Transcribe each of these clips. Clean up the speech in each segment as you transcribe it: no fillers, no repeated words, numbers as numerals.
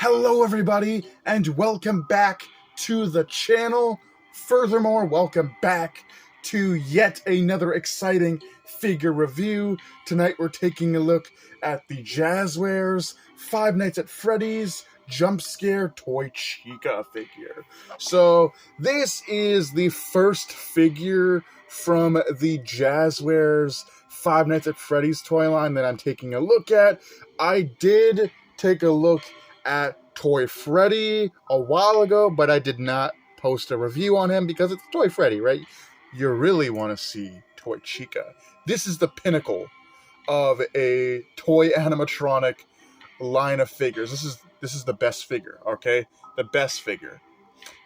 Hello everybody, and welcome back to the channel. Furthermore, welcome back to yet another exciting figure review. Tonight we're taking a look at the Jazwares Five Nights at Freddy's Jump Scare Toy Chica figure. So this is the first figure from the Jazwares Five Nights at Freddy's toy line that I'm taking a look at. I did take a look at Toy Freddy a while ago, but I did not post a review on him because it's Toy Freddy, right? You really want to see Toy Chica. This is the pinnacle of a toy animatronic line of figures. This is the best figure, okay? The best figure.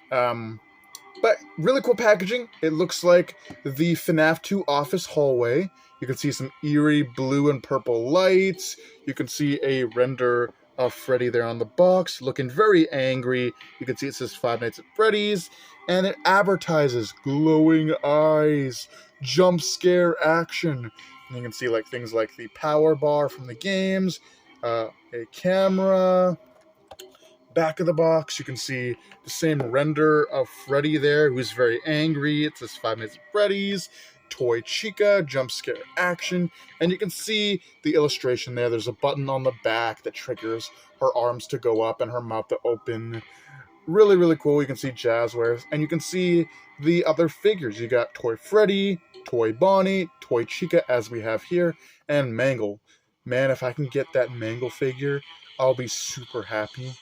But really cool packaging. It looks like the FNAF 2 office hallway. You can see some eerie blue and purple lights. You can see a render of Freddy there on the box, looking very angry. You can see it says Five Nights at Freddy's, and it advertises glowing eyes, jump scare action. And you can see like things like the power bar from the games, a camera. Back of the box, you can see the same render of Freddy there, who's very angry. It says Five Nights at Freddy's, Toy Chica, jump scare action, and you can see the illustration there. There's a button on the back that triggers her arms to go up and her mouth to open. Really, really cool. You can see Jazwares, and you can see the other figures. You got Toy Freddy, Toy Bonnie, Toy Chica, as we have here, and Mangle. Man, if I can get that Mangle figure, I'll be super happy.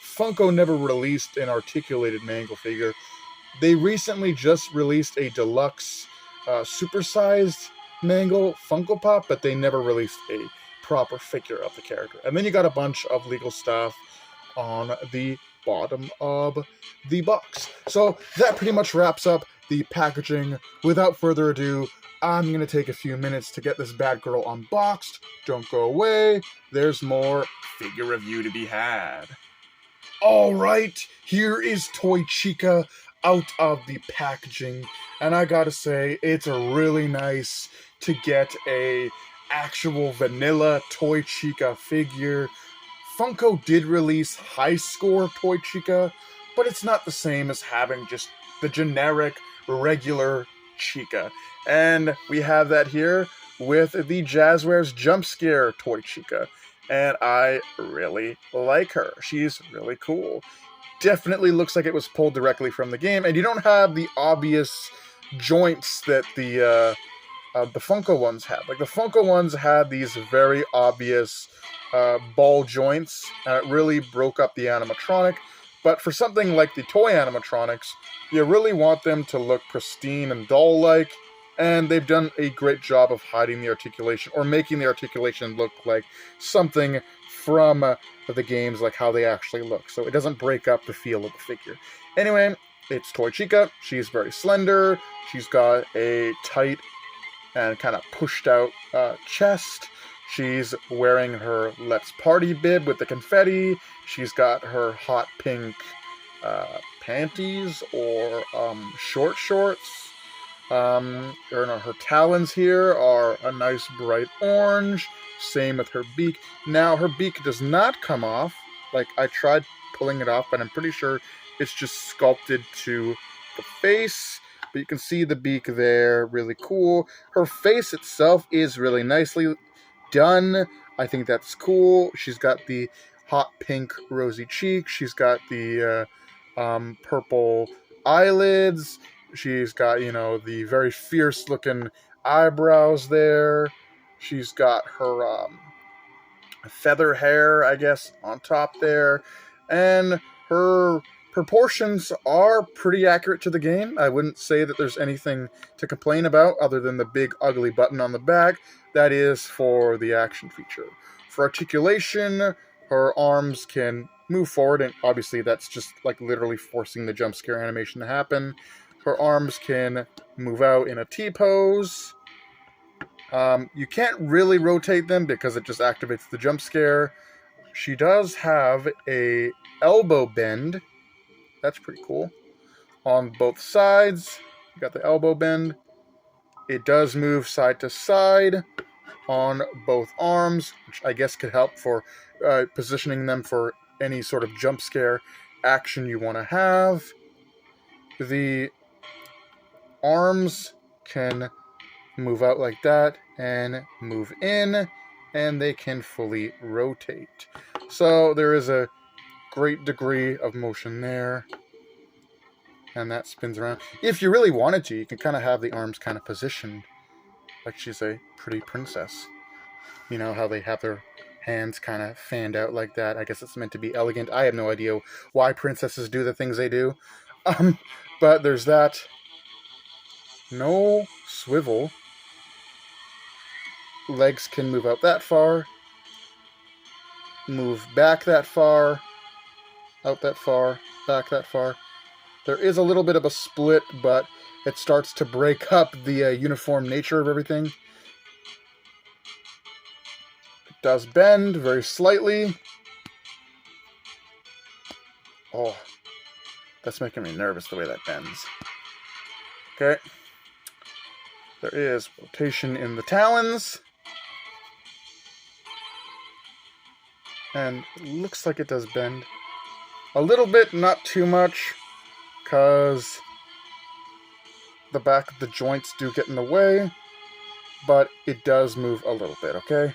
Funko never released an articulated Mangle figure. They recently just released a deluxe supersized Mangle Funko Pop, but they never released a proper figure of the character. And then you got a bunch of legal stuff on the bottom of the box. So that pretty much wraps up the packaging. Without further ado, I'm going to take a few minutes to get this bad girl unboxed. Don't go away. There's more figure review to be had. Alright, here is Toy Chica out of the packaging, and I gotta say, it's really nice to get a actual vanilla Toy Chica figure. Funko did release high score Toy Chica, but it's not the same as having just the generic, regular Chica. And we have that here with the Jazwares Jump Scare Toy Chica. And I really like her. She's really cool. Definitely looks like it was pulled directly from the game, and you don't have the obvious joints that the Funko ones had. Like the Funko ones had these very obvious ball joints, and it really broke up the animatronic. But for something like the toy animatronics, you really want them to look pristine and doll-like. And they've done a great job of hiding the articulation, or making the articulation look like something from the games, like how they actually look. So it doesn't break up the feel of the figure. Anyway, it's Toy Chica. She's very slender. She's got a tight and kind of pushed out chest. She's wearing her Let's Party bib with the confetti. She's got her hot pink panties or short shorts. Her talons here are a nice bright orange. Same with her beak. Now, her beak does not come off. Like, I tried pulling it off, but I'm pretty sure it's just sculpted to the face. But you can see the beak there. Really cool. Her face itself is really nicely done. I think that's cool. She's got the hot pink rosy cheek. She's got the purple eyelids. She's got, the very fierce-looking eyebrows there. She's got her feather hair, I guess, on top there. And her proportions are pretty accurate to the game. I wouldn't say that there's anything to complain about other than the big, ugly button on the back. That is for the action feature. For articulation, her arms can move forward, and obviously that's just like literally forcing the jump scare animation to happen. Her arms can move out in a T-pose. You can't really rotate them because it just activates the jump scare. She does have a elbow bend. That's pretty cool. On both sides, you got the elbow bend. It does move side to side on both arms, which I guess could help for positioning them for any sort of jump scare action you want to have. The arms can move out like that and move in, and they can fully rotate. So there is a great degree of motion there, and that spins around. If you really wanted to, you can kind of have the arms kind of positioned like she's a pretty princess. You know how they have their hands kind of fanned out like that. I guess it's meant to be elegant. I have no idea why princesses do the things they do. But there's that. No swivel. Legs can move out that far. Move back that far. Out that far. Back that far. There is a little bit of a split, but it starts to break up the uniform nature of everything. It does bend very slightly. Oh, that's making me nervous the way that bends. Okay. There is rotation in the talons. And it looks like it does bend. A little bit, not too much, because the back of the joints do get in the way, but it does move a little bit, okay?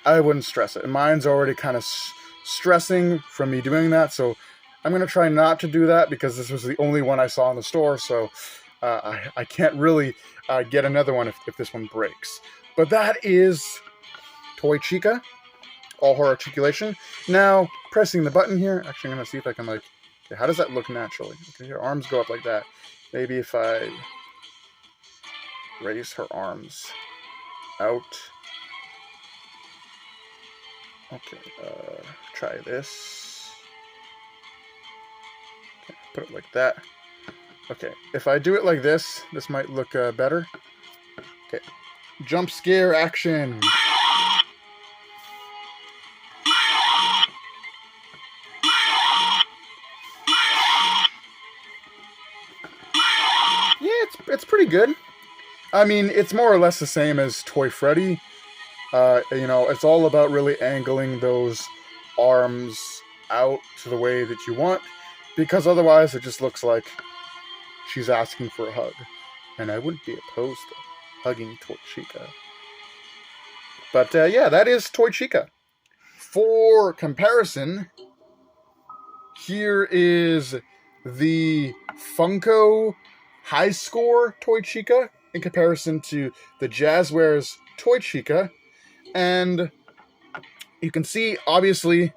I wouldn't stress it. Mine's already kind of stressing from me doing that, so I'm going to try not to do that because this was the only one I saw in the store, so I can't really get another one if this one breaks. But that is Toy Chica, all her articulation. Now, pressing the button here, actually I'm going to see if I can okay, how does that look naturally? Okay, her arms go up like that. Maybe if I raise her arms out. Okay, try this. Okay, put it like that. Okay, if I do it like this, this might look better. Okay, jump scare action. Yeah, it's pretty good. I mean, it's more or less the same as Toy Freddy. You know, it's all about really angling those arms out to the way that you want, because otherwise it just looks like she's asking for a hug. And I wouldn't be opposed to hugging Toy Chica. But yeah, that is Toy Chica. For comparison, here is the Funko High Score Toy Chica in comparison to the Jazwares Toy Chica. And you can see, obviously,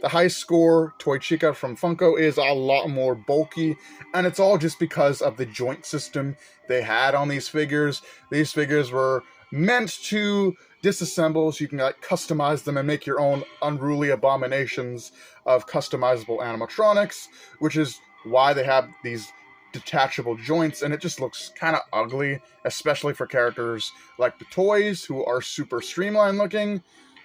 the High Score Toy Chica from Funko is a lot more bulky, and it's all just because of the joint system they had on these figures. These figures were meant to disassemble so you can customize them and make your own unruly abominations of customizable animatronics, which is why they have these detachable joints, and it just looks kind of ugly, especially for characters like the toys, who are super streamlined looking.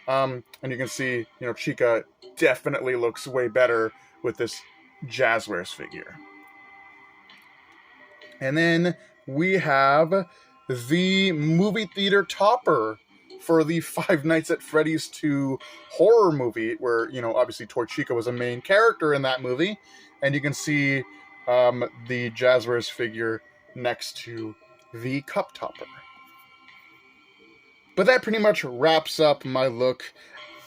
And you can see, you know, Chica definitely looks way better with this Jazwares figure. And then we have the movie theater topper for the Five Nights at Freddy's 2 horror movie, where, you know, obviously Toy Chica was a main character in that movie, and you can see the Jazwares figure next to the cup topper. But that pretty much wraps up my look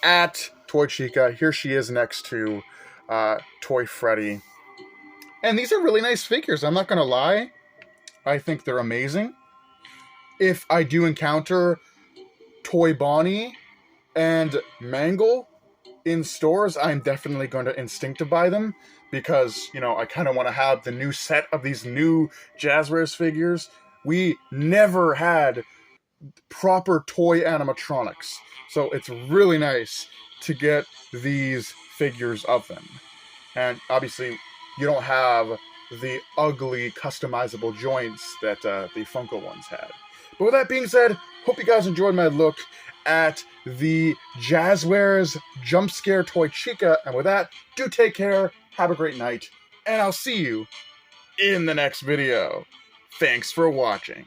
at Toy Chica. Here she is next to Toy Freddy. And these are really nice figures, I'm not going to lie. I think they're amazing. If I do encounter Toy Bonnie and Mangle in stores, I'm definitely going to instinctive buy them, because, you know, I kind of want to have the new set of these new Jazwares figures. We never had proper toy animatronics, so it's really nice to get these figures of them. And obviously, you don't have the ugly customizable joints that the Funko ones had. But with that being said, hope you guys enjoyed my look at the Jazwares Jump Scare Toy Chica. And with that, do take care, have a great night, and I'll see you in the next video. Thanks for watching.